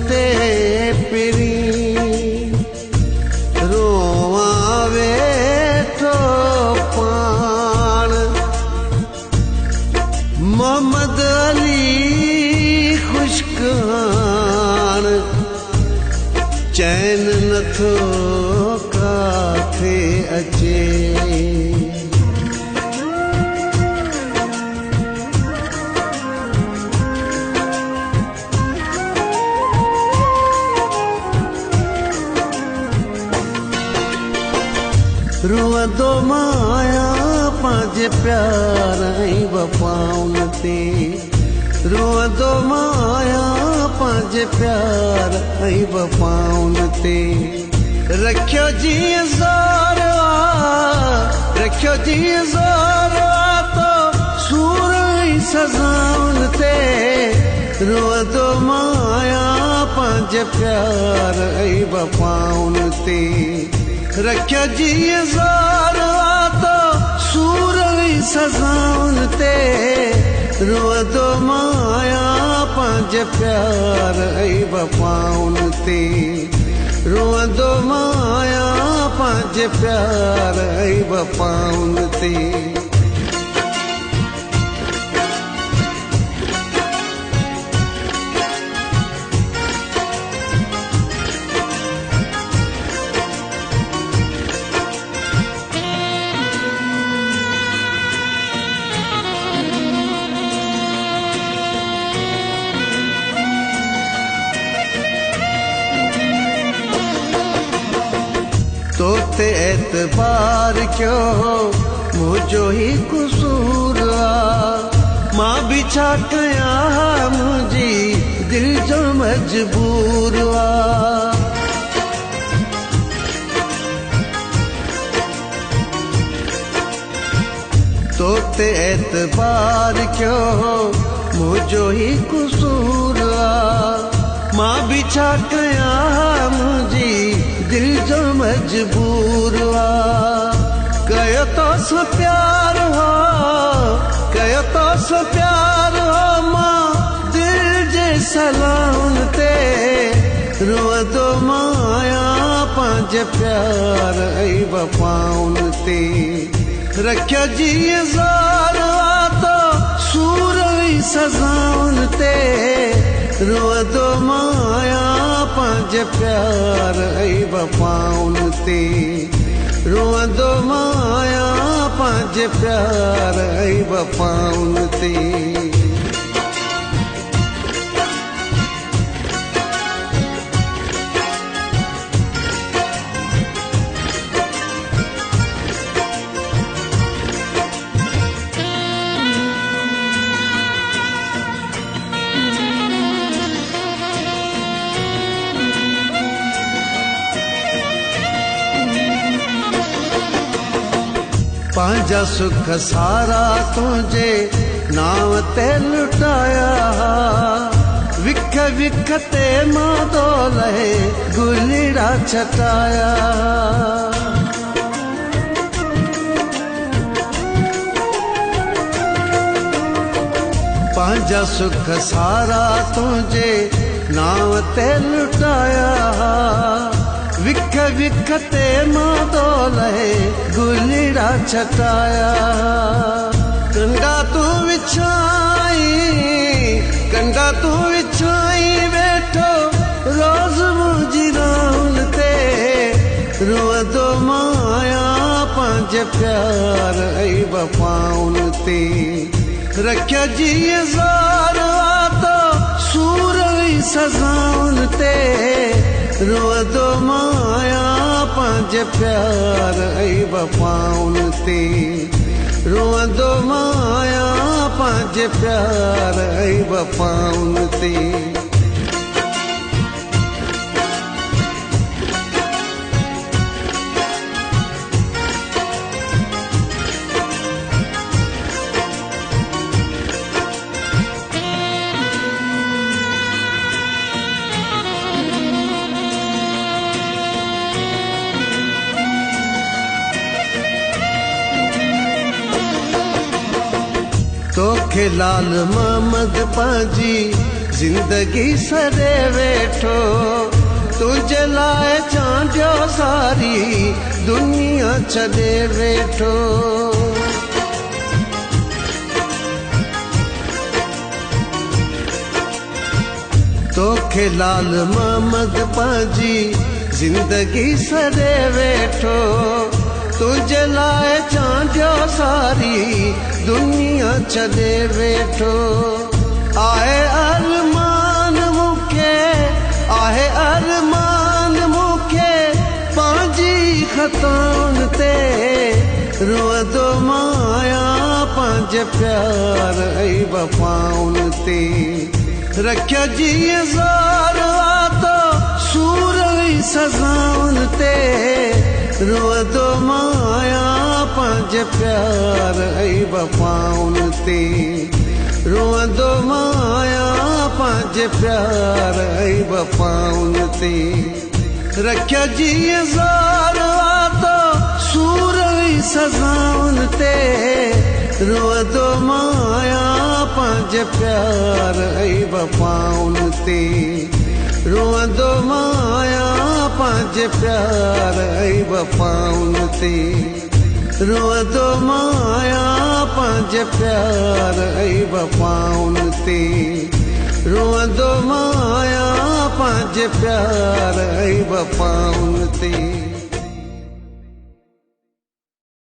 ते पिरी रोवां वेठो पाण मोहम्मद अली खुशकान चैन नथो काथे अचे रुअंदो माया पंहिंजे प्यार ऐं वफ़ाउन ते रुअंदो माया पंहिंजे प्यार ऐं वफ़ाउन ते रखियो जीअं ज़ोर रखियो जीअं ज़ोर तो सूर ऐं सज़ाउन ते रुअंदो माया पंहिंजे प्यार ऐं वफ़ाउन ते रखियो जीअं ज़ोर तो सूर ऐं सज़ाउन ते रुअंदो माया पंहिंजे प्यार ऐं वफ़ाउन ते रुअंदो माया पंहिंजे प्यार ऐं वफ़ाउन ते तोते एतबार क्यों मुझो ही कसूर आ मां भी छा कयां मुझी दिल जो मजबूर आ तोते एतबार क्यों मुझो ही कसूर आ मां भी छा कयां मुझी दिल जो मजबूर आ कयो तो सो प्यार हो कयो तो सो प्यार हो मां दिल जे सलाउन ते रुअंदो माया पंहिंजे प्यार ऐं वफ़ाउन ते रखियो जीअं ज़ोर तो सूर ऐं सज़ाउन ते रुअंदो माया पंहिंजे प्यार ऐं वफ़ाउन ते रुअंदो माया पंहिंजे प्यार ऐं वफ़ाउन ते पंहिंजा सुख सारा तुंहिंजे नाम ते लुटाया विख विख ते मां तो लहे गुलड़ा छटाया पंहिंजा सुख सारा तुंहिंजे नाम ते लुटाया विख विख ते मां तो लहे गुलड़ा छटाया कंगा तू विछाई वेठो रोज़ मुंहिंजी राउन ते रुअंदो माया पंहिंजे प्यार ऐं वफ़ाउन ते रखियो जीअं ज़ोर तो सूर ऐं सज़ाउन ते रुअंदो माया पंहिंजे प्यार ऐं वफ़ाउन ते रुअंदो माया पंहिंजे प्यार ऐं वफ़ाउन ते तोखे लाल मोहम्मद पंहिंजी जिंदगी सरे वेठो तुझे लाए चांडियो सारी दुनिया छॾे वेठो। तोखे लाल मोहम्मद पंहिंजी जिंदगी सरे वेठो तुझे लाए चांडियो सारी दुनिया छॾे वेठो। आहे अरमान मूंखे आहे अरमान मूंखे पंहिंजी ख़ताउनि ते रोअंदो माया पंहिंजे प्यार ऐं वफ़ाउनि ते। रखिया जीअं ज़ोर आतो सूर ऐं सज़ाउनि ते रोअंदो माया पंहिंजे प्यार ऐं वफ़ाउनि ते। रोअंदो माया पंहिंजे प्यार ऐं वफ़ाउनि ते। रखिया जीअं ज़ोर आतो सूर ऐं सज़ाउनि ते रोअंदो माया पंहिंजे प्यार ऐं वफ़ाउनि ते। रोअंदो माया पंहिंजे प्यार ऐं वफ़ाउनि ते। रोअंदो माया पंहिंजे प्यार ऐं वफ़ाउनि ते। रोअंदो माया पंहिंजे प्यार ऐं वफ़ाउनि ते।